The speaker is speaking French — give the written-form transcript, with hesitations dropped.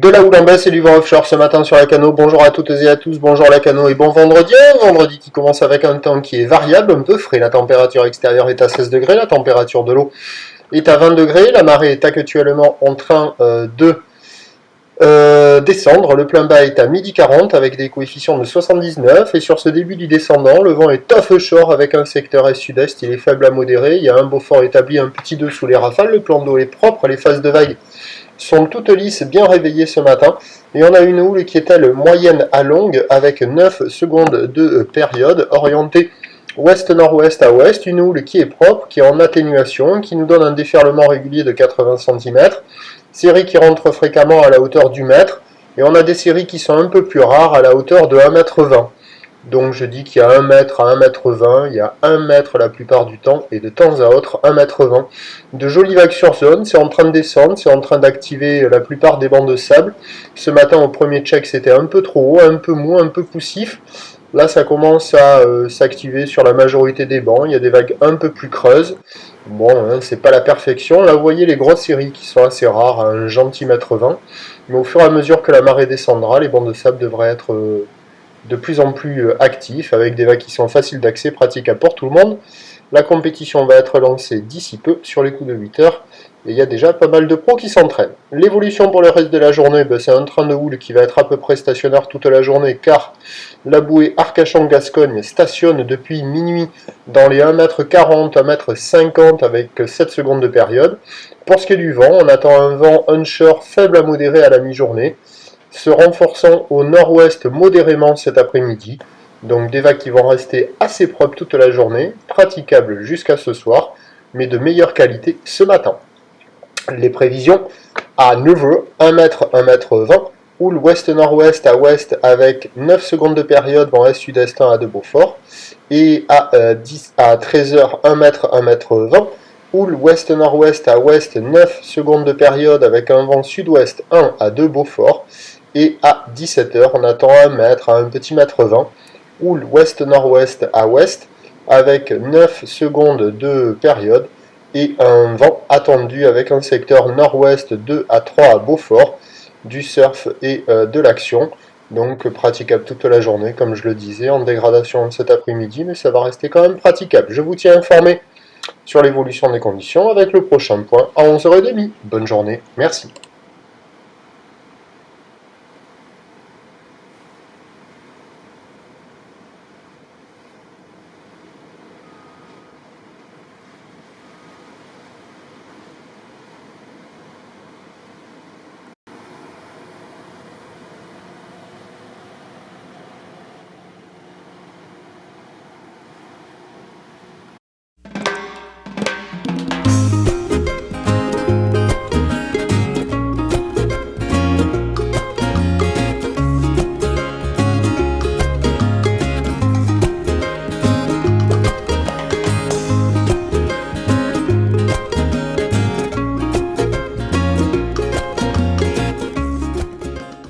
De la houle en baisse et du vent offshore ce matin sur la Cano. Bonjour à toutes et à tous, bonjour la Cano et bon vendredi. Un vendredi qui commence avec un temps qui est variable, un peu frais. La température extérieure est à 16 degrés, la température de l'eau est à 20 degrés. La marée est actuellement en train de descendre. Le plein bas est à 12h40 avec des coefficients de 79. Et sur ce début du descendant, le vent est offshore avec un secteur est-sud-est. Il est faible à modéré. Il y a un Beaufort établi un petit 2 sous les rafales. Le plan d'eau est propre. Les phases de vagues sont toutes lisses, bien réveillées ce matin. Et on a une houle qui est elle moyenne à longue avec 9 secondes de période orientée ouest-nord-ouest à ouest. Une houle qui est propre, qui est en atténuation, qui nous donne un déferlement régulier de 80 cm. Série qui rentre fréquemment à la hauteur du mètre. Et on a des séries qui sont un peu plus rares à la hauteur de 1,20 m. Donc je dis qu'il y a 1 mètre à 1,20 m, il y a 1 mètre la plupart du temps, et de temps à autre 1,20 m. De jolies vagues sur zone, c'est en train de descendre, c'est en train d'activer la plupart des bancs de sable. Ce matin au premier check c'était un peu trop haut, un peu mou, un peu poussif. Là ça commence à s'activer sur la majorité des bancs, il y a des vagues un peu plus creuses. Bon, hein, c'est pas la perfection. Là vous voyez les grosses séries qui sont assez rares, à un gentil 1,20 m. Mais au fur et à mesure que la marée descendra, les bancs de sable devraient être de plus en plus actifs, avec des vagues qui sont faciles d'accès, praticables pour tout le monde. La compétition va être lancée d'ici peu, sur les coups de 8 heures, et il y a déjà pas mal de pros qui s'entraînent. L'évolution pour le reste de la journée, c'est un train de houle qui va être à peu près stationnaire toute la journée, car la bouée Arcachon-Gascogne stationne depuis minuit dans les 1,40 m, 1,50 m avec 7 secondes de période. Pour ce qui est du vent, on attend un vent onshore faible à modéré à la mi-journée, se renforçant au nord-ouest modérément cet après-midi. Donc des vagues qui vont rester assez propres toute la journée, praticables jusqu'à ce soir, mais de meilleure qualité ce matin. Les prévisions à nouveau 1 m, 1,20 m, houle ouest-nord-ouest à ouest avec 9 secondes de période vent est-sud-est 1 à 2 Beaufort, et à 13h 1 m, 1,20 m, houle ouest-nord-ouest à ouest 9 secondes de période avec un vent sud-ouest 1 à 2 Beaufort, et à 17h on attend 1 mètre à un petit 1,20 m, houle ouest-nord-ouest à ouest avec 9 secondes de période et un vent attendu avec un secteur nord-ouest 2 à 3 à Beaufort, du surf et de l'action, donc praticable toute la journée comme je le disais, en dégradation cet après-midi, mais ça va rester quand même praticable. Je vous tiens informé sur l'évolution des conditions avec le prochain point à 11h30. Bonne journée, merci.